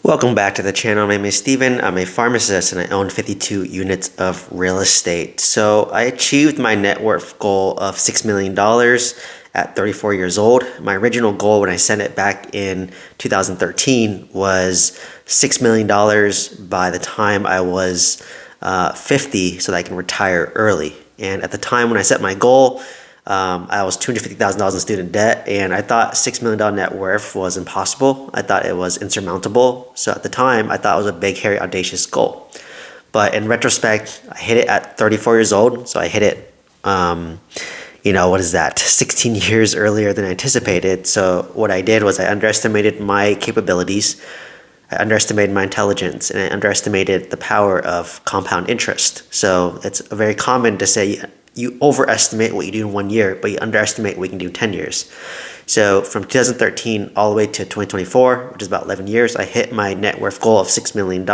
Welcome back to the channel. My name is Steven. I'm a pharmacist and I own 52 units of real estate. So I achieved my net worth goal of $6 million at 34 years old. My original goal when I set it back in 2013 was $6 million by the time I was 50 so that I can retire early. And at the time when I set my goal, I was $250,000 in student debt, and I thought $6 million net worth was impossible. I thought it was insurmountable. So at the time, I thought it was a big, hairy, audacious goal. But in retrospect, I hit it at 34 years old. So I hit it, 16 years earlier than I anticipated. So what I did was I underestimated my capabilities. I underestimated my intelligence, and I underestimated the power of compound interest. So it's very common to say you overestimate what you do in 1 year, but you underestimate what you can do in 10 years. So from 2013 all the way to 2024, which is about 11 years, I hit my net worth goal of $6 million.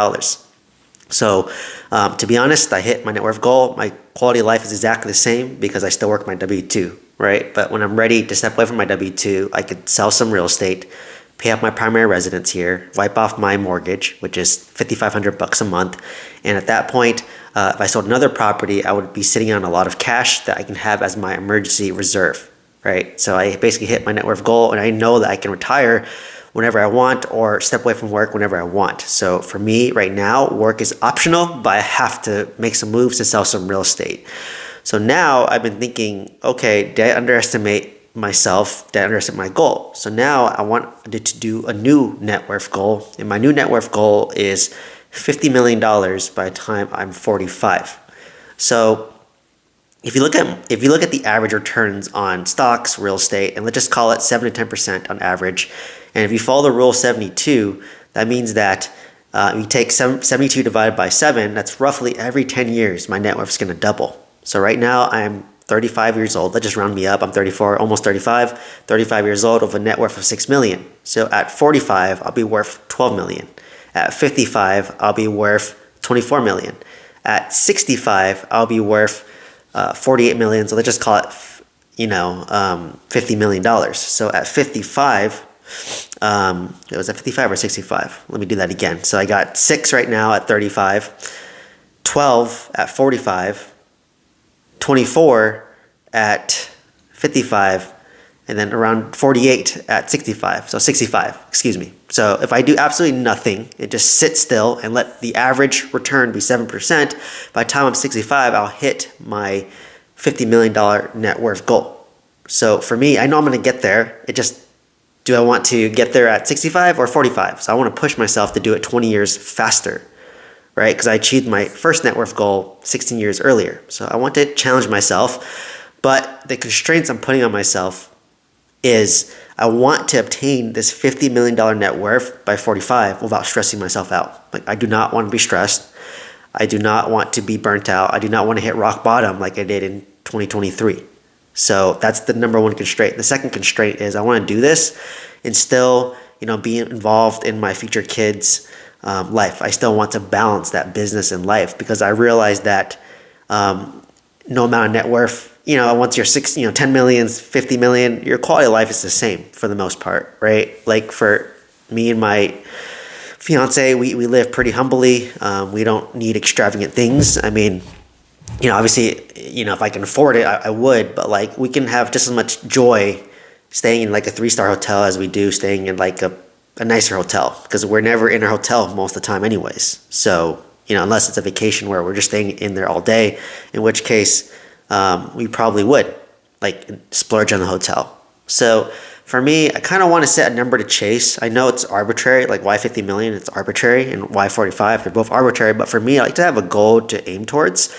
So to be honest, I hit my net worth goal. My quality of life is exactly the same because I still work my W-2, right? But when I'm ready to step away from my W-2, I could sell some real estate, pay off my primary residence here, wipe off my mortgage, which is $5,500 a month. And at that point, if I sold another property, I would be sitting on a lot of cash that I can have as my emergency reserve, right? So I basically hit my net worth goal, and I know that I can retire whenever I want or step away from work whenever I want. So for me right now, work is optional, but I have to make some moves to sell some real estate. So now I've been thinking, okay, did I underestimate myself? Did I underestimate my goal? So now I want to do a new net worth goal, and my new net worth goal is $50 million by the time I'm 45. So if you look at the average returns on stocks, real estate, and let's just call it 7 to 10% on average, and if you follow the rule 72, that means that you take 72 divided by 7, that's roughly every 10 years my net worth is going to double. So right now I'm 35 years old. Let's just round me up. I'm 34, almost 35 years old with a net worth of $6 million. So at 45, I'll be worth $12 million. At 55, I'll be worth $24 million. At 65, I'll be worth $48 million. So let's just call it, $50 million. So at 55, it was at 55 or 65. Let me do that again. So I got 6 right now at 35, 12 at 45, 24 at 55, and then around 48 at 65. So 65, excuse me. So if I do absolutely nothing and just sit still and let the average return be 7%, by the time I'm 65, I'll hit my $50 million net worth goal. So for me, I know I'm going to get there. Do I want to get there at 65 or 45? So I want to push myself to do it 20 years faster, right? Because I achieved my first net worth goal 16 years earlier. So I want to challenge myself, but the constraints I'm putting on myself is I want to obtain this $50 million net worth by 45 without stressing myself out. Like, I do not want to be stressed. I do not want to be burnt out. I do not want to hit rock bottom like I did in 2023. So that's the number one constraint. The second constraint is I want to do this and still, be involved in my future kids' life. I still want to balance that business and life because I realize that no amount of net worth, once you're 10 million, 50 million, your quality of life is the same for the most part, right? Like for me and my fiance, we live pretty humbly. We don't need extravagant things. I mean, obviously, if I can afford it, I would, but like we can have just as much joy staying in like a 3-star hotel as we do staying in like a nicer hotel because we're never in our hotel most of the time anyways. So, unless it's a vacation where we're just staying in there all day, in which case we probably would like splurge on the hotel. So for me, I kind of want to set a number to chase. I know it's arbitrary, like why 50 million? It's arbitrary, and why 45? They're both arbitrary. But for me, I like to have a goal to aim towards.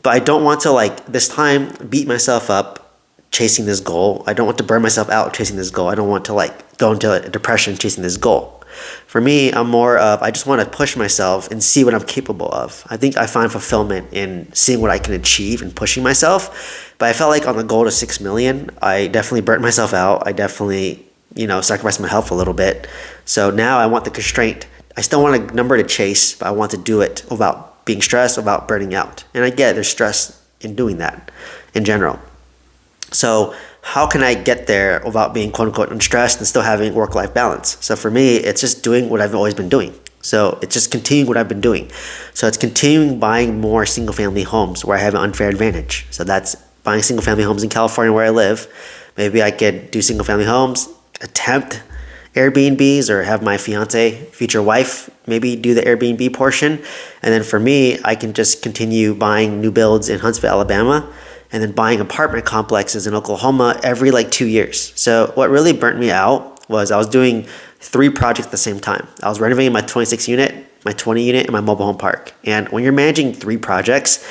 But I don't want to like this time beat myself up chasing this goal. I don't want to burn myself out chasing this goal. I don't want to like go into a depression chasing this goal. For me, I'm more of I just want to push myself and see what I'm capable of. I think I find fulfillment in seeing what I can achieve and pushing myself. But I felt like on the goal to 6 million, I definitely burnt myself out. I definitely, sacrificed my health a little bit. So now I want the constraint. I still want a number to chase, but I want to do it without being stressed, without burning out. And I get there's stress in doing that in general. So how can I get there without being quote unquote unstressed and still having work-life balance? So for me, it's just doing what I've always been doing. So it's just continuing what I've been doing. So it's continuing buying more single family homes where I have an unfair advantage. So that's buying single family homes in California where I live. Maybe I could do single family homes, attempt Airbnbs, or have my fiance, future wife, maybe do the Airbnb portion. And then for me, I can just continue buying new builds in Huntsville, Alabama, and then buying apartment complexes in Oklahoma every like 2 years. So what really burnt me out was I was doing 3 projects at the same time. I was renovating my 26 unit, my 20 unit, and my mobile home park. And when you're managing 3 projects,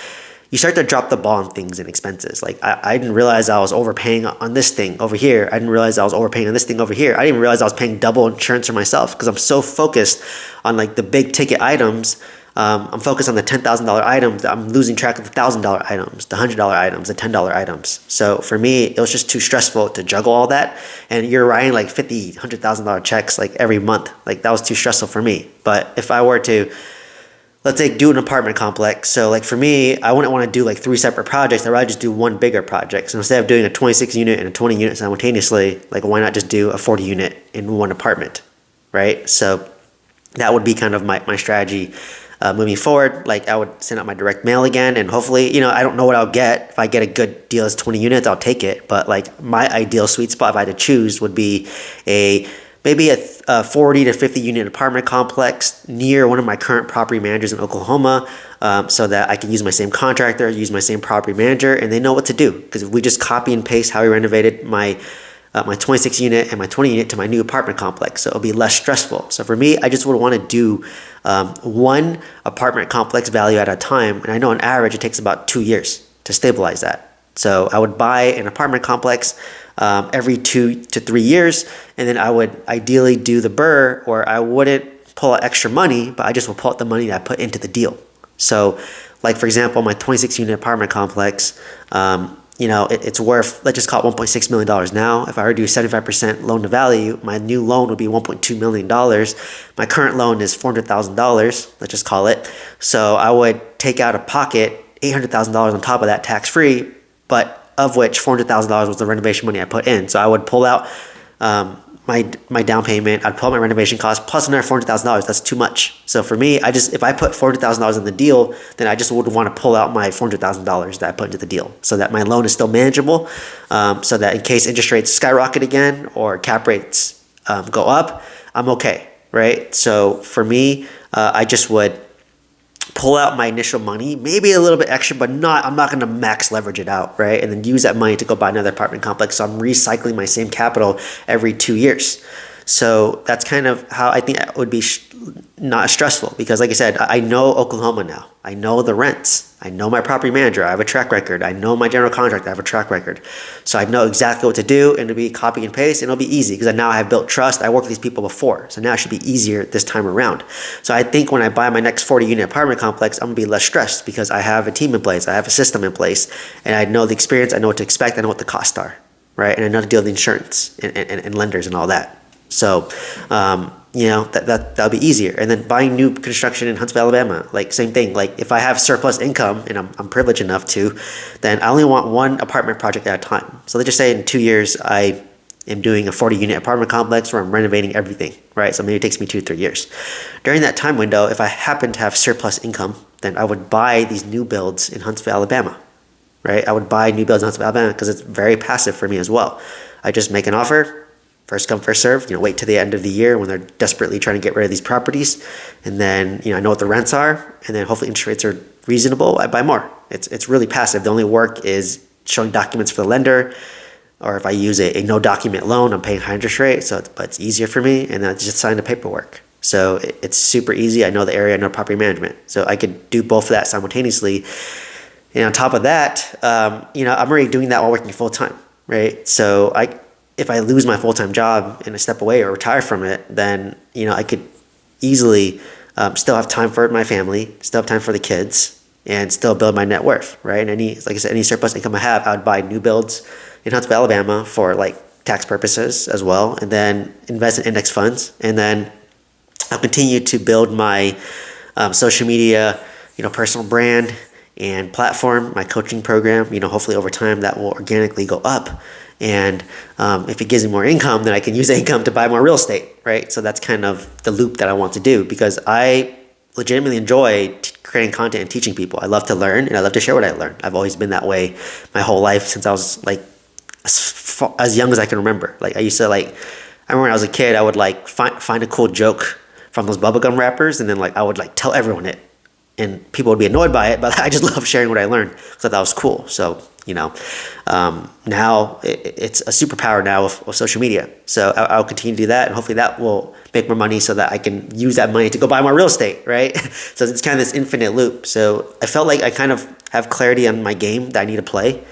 you start to drop the ball on things and expenses. Like I didn't realize I was overpaying on this thing over here. I didn't realize I was overpaying on this thing over here. I didn't even realize I was paying double insurance for myself because I'm so focused on like the big ticket items. I'm focused on the $10,000 items. I'm losing track of the $1,000 items, the $100 items, the $10 items. So for me, it was just too stressful to juggle all that. And you're writing like $50,000, $100,000 checks like every month. Like that was too stressful for me. But if I were to, let's say, do an apartment complex. So like for me, I wouldn't want to do like 3 separate projects. I'd rather just do one bigger project. So instead of doing a 26 unit and a 20 unit simultaneously, like why not just do a 40 unit in one apartment, right? So that would be kind of my strategy moving forward. Like I would send out my direct mail again, and hopefully, I don't know what I'll get. If I get a good deal as 20 units, I'll take it. But like my ideal sweet spot, if I had to choose, would be maybe a 40 to 50 unit apartment complex near one of my current property managers in Oklahoma, so that I can use my same contractor, use my same property manager, and they know what to do. Because if we just copy and paste how we renovated my 26 unit and my 20 unit to my new apartment complex, so it'll be less stressful. So for me, I just would want to do one apartment complex value at a time, and I know on average it takes about 2 years to stabilize that. So I would buy an apartment complex every 2 to 3 years, and then I would ideally do the BRRRR, or I wouldn't pull out extra money, but I just would pull out the money that I put into the deal. So like for example, my 26 unit apartment complex, it's worth, let's just call it $1.6 million now. If I were to do 75% loan to value, my new loan would be $1.2 million. My current loan is $400,000, let's just call it. So I would take out of pocket $800,000 on top of that tax free, but of which $400,000 was the renovation money I put in. So I would pull out my down payment, I'd pull out my renovation cost plus another $400,000. That's too much. So for me, if I put $400,000 in the deal, then I just would want to pull out my $400,000 that I put into the deal, so that my loan is still manageable, so that in case interest rates skyrocket again or cap rates go up, I'm okay, right? So for me, I just would pull out my initial money, maybe a little bit extra, but I'm not going to max leverage it out, right? And then use that money to go buy another apartment complex. So I'm recycling my same capital every 2 years. So that's kind of how I think it would be not stressful, because like I said, I know Oklahoma now. I know the rents. I know my property manager. I have a track record. I know my general contractor. I have a track record. So I know exactly what to do, and it'll be copy and paste, and it'll be easy because now I have built trust. I worked with these people before. So now it should be easier this time around. So I think when I buy my next 40 unit apartment complex, I'm gonna be less stressed because I have a team in place. I have a system in place, and I know the experience. I know what to expect. I know what the costs are, right? And I know how to deal with the insurance and lenders and all that. So, that'll be easier. And then buying new construction in Huntsville, Alabama, like same thing. Like if I have surplus income and I'm privileged enough to, then I only want one apartment project at a time. So let's just say in 2 years, I am doing a 40 unit apartment complex where I'm renovating everything, right? So maybe it takes me 2 to 3 years. During that time window, if I happen to have surplus income, then I would buy these new builds in Huntsville, Alabama, right? I would buy new builds in Huntsville, Alabama because it's very passive for me as well. I just make an offer. First come, first serve. Wait to the end of the year when they're desperately trying to get rid of these properties, and then I know what the rents are, and then hopefully interest rates are reasonable. I buy more. It's really passive. The only work is showing documents for the lender, or if I use a no document loan, I'm paying high interest rate, but it's easier for me, and then I just sign the paperwork. So it's super easy. I know the area. I know property management, so I could do both of that simultaneously. And on top of that, I'm already doing that while working full time, right? So if I lose my full-time job and I step away or retire from it, then, I could easily still have time for my family, still have time for the kids, and still build my net worth, right? And like I said, any surplus income I have, I would buy new builds in Huntsville, Alabama for like tax purposes as well, and then invest in index funds. And then I'll continue to build my social media, personal brand and platform, my coaching program. Hopefully over time that will organically go up. And if it gives me more income, then I can use the income to buy more real estate, right? So that's kind of the loop that I want to do, because I legitimately enjoy creating content and teaching people. I love to learn, and I love to share what I learned. I've always been that way my whole life, since I was like as young as I can remember. Like I remember when I was a kid, I would like find a cool joke from those bubblegum wrappers, and then like I would like tell everyone it, and people would be annoyed by it, but I just love sharing what I learned because I thought that was cool. So now it's a superpower now of social media. So I'll continue to do that, and hopefully that will make more money so that I can use that money to go buy more real estate, right? So it's kind of this infinite loop. So I felt like I kind of have clarity on my game that I need to play.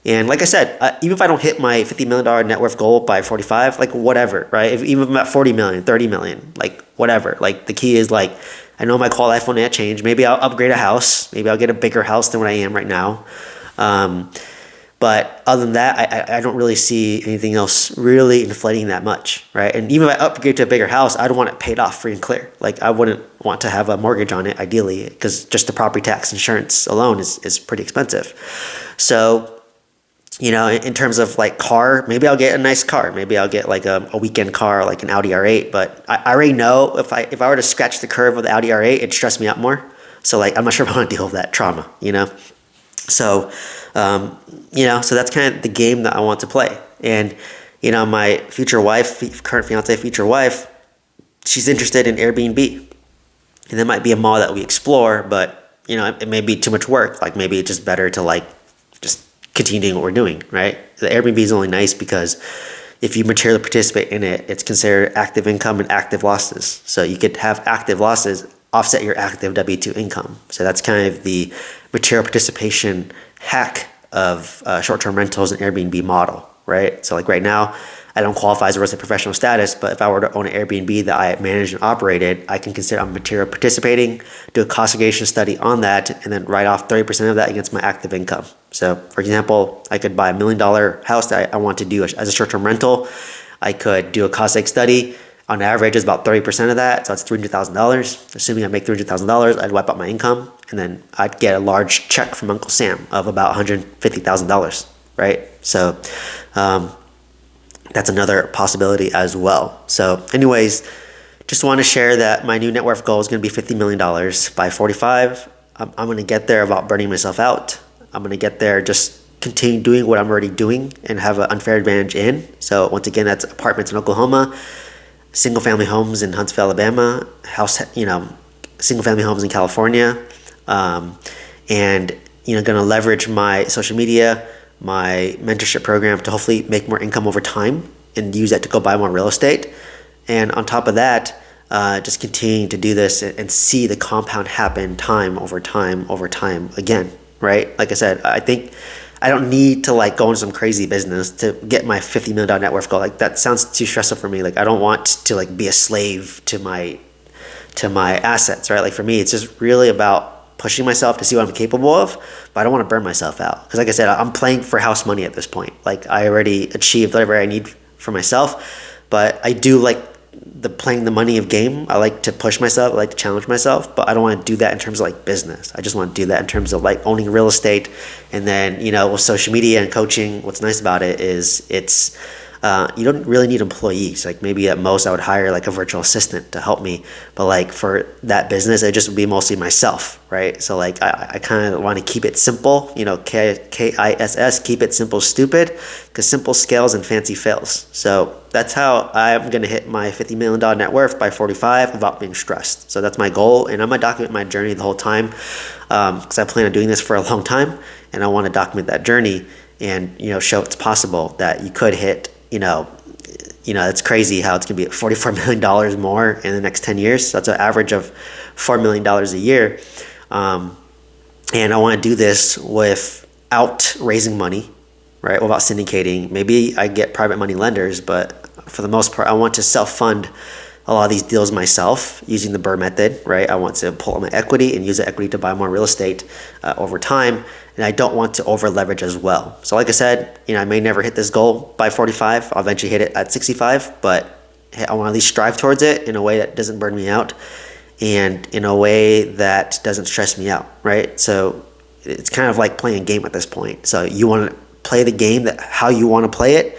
And like I said, even if I don't hit my $50 million net worth goal by 45, like whatever, right? Even if I'm at 40 million, 30 million, like whatever. Like the key is like, I know my quality life will not change. Maybe I'll upgrade a house. Maybe I'll get a bigger house than what I am right now. But other than that, I don't really see anything else really inflating that much, right? And even if I upgrade to a bigger house, I don't want it paid off free and clear. Like I wouldn't want to have a mortgage on it ideally, because just the property tax insurance alone is pretty expensive. So, in terms of like car, maybe I'll get a nice car. Maybe I'll get like a weekend car, like an Audi R8. But I already know if I were to scratch the curve of the Audi R8, it'd stress me out more. So like, I'm not sure if I want to deal with that trauma, So, so that's kind of the game that I want to play. And, my future wife, current fiance, future wife, she's interested in Airbnb. And that might be a model that we explore, but, it may be too much work. Like maybe it's just better to like just continue doing what we're doing, right? The Airbnb is only nice because if you materially participate in it, it's considered active income and active losses. So you could have active losses offset your active W-2 income. So that's kind of the material participation hack of short-term rentals and Airbnb model, right? So like right now, I don't qualify as a real estate professional status, but if I were to own an Airbnb that I managed and operated, I can consider I'm material participating, do a cost segregation study on that, and then write off 30% of that against my active income. So for example, I could buy $1 million house that I want to do as a short-term rental. I could do a cost seg study. On average, it's about 30% of that, so it's $300,000. Assuming I make $300,000, I'd wipe out my income, and then I'd get a large check from Uncle Sam of about $150,000, right? So that's another possibility as well. So anyways, just want to share that my new net worth goal is going to be $50 million by 45. I'm going to get there without burning myself out. I'm going to get there just continue doing what I'm already doing and have an unfair advantage in. So once again, that's apartments in Oklahoma, single family homes in Huntsville, Alabama, single family homes in California, and going to leverage my social media, my mentorship program to hopefully make more income over time and use that to go buy more real estate. And on top of that, just continue to do this and see the compound happen time over time again, right? Like I said, I think I don't need to like go into some crazy business to get my $50 million net worth goal. Like that sounds too stressful for me. Like I don't want to like be a slave to my assets, right? Like for me, it's just really about pushing myself to see what I'm capable of, but I don't want to burn myself out. Because like I said, I'm playing for house money at this point. Like I already achieved whatever I need for myself, but I do like the playing the money of game. I like to push myself. I like to challenge myself, but I don't want to do that in terms of like business. I just want to do that in terms of like owning real estate. And then, with social media and coaching, what's nice about it is it's, you don't really need employees. Like maybe at most I would hire like a virtual assistant to help me, but like for that business, it just would be mostly myself, right? So like I kind of want to keep it simple, KISS, keep it simple, stupid, because simple scales and fancy fails. So that's how I'm going to hit my $50 million net worth by 45 without being stressed. So that's my goal, and I'm going to document my journey the whole time because I plan on doing this for a long time, and I want to document that journey and show it's possible that you could hit. It's crazy how it's going to be $44 million more in the next 10 years. So that's an average of $4 million a year. And I want to do this without raising money, right? Without syndicating. Maybe I get private money lenders, but for the most part, I want to self-fund a lot of these deals myself using the BRRRR method, right? I want to pull out my equity and use the equity to buy more real estate over time. And I don't want to over leverage as well. So like I said, I may never hit this goal by 45. I'll eventually hit it at 65, but I want to at least strive towards it in a way that doesn't burn me out and in a way that doesn't stress me out, right? So it's kind of like playing a game at this point. So you want to play the game that how you want to play it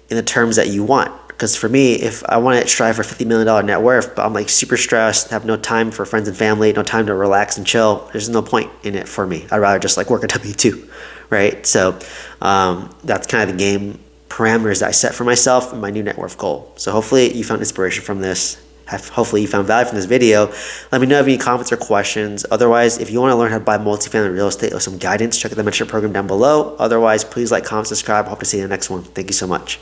in the terms that you want. Because for me, if I want to strive for $50 million net worth, but I'm like super stressed, have no time for friends and family, no time to relax and chill, there's no point in it for me. I'd rather just like work a W-2, right? So that's kind of the game parameters that I set for myself in my new net worth goal. So hopefully you found inspiration from this. Hopefully you found value from this video. Let me know if you have any comments or questions. Otherwise, if you want to learn how to buy multifamily real estate or some guidance, check out the mentorship program down below. Otherwise, please like, comment, subscribe. Hope to see you in the next one. Thank you so much.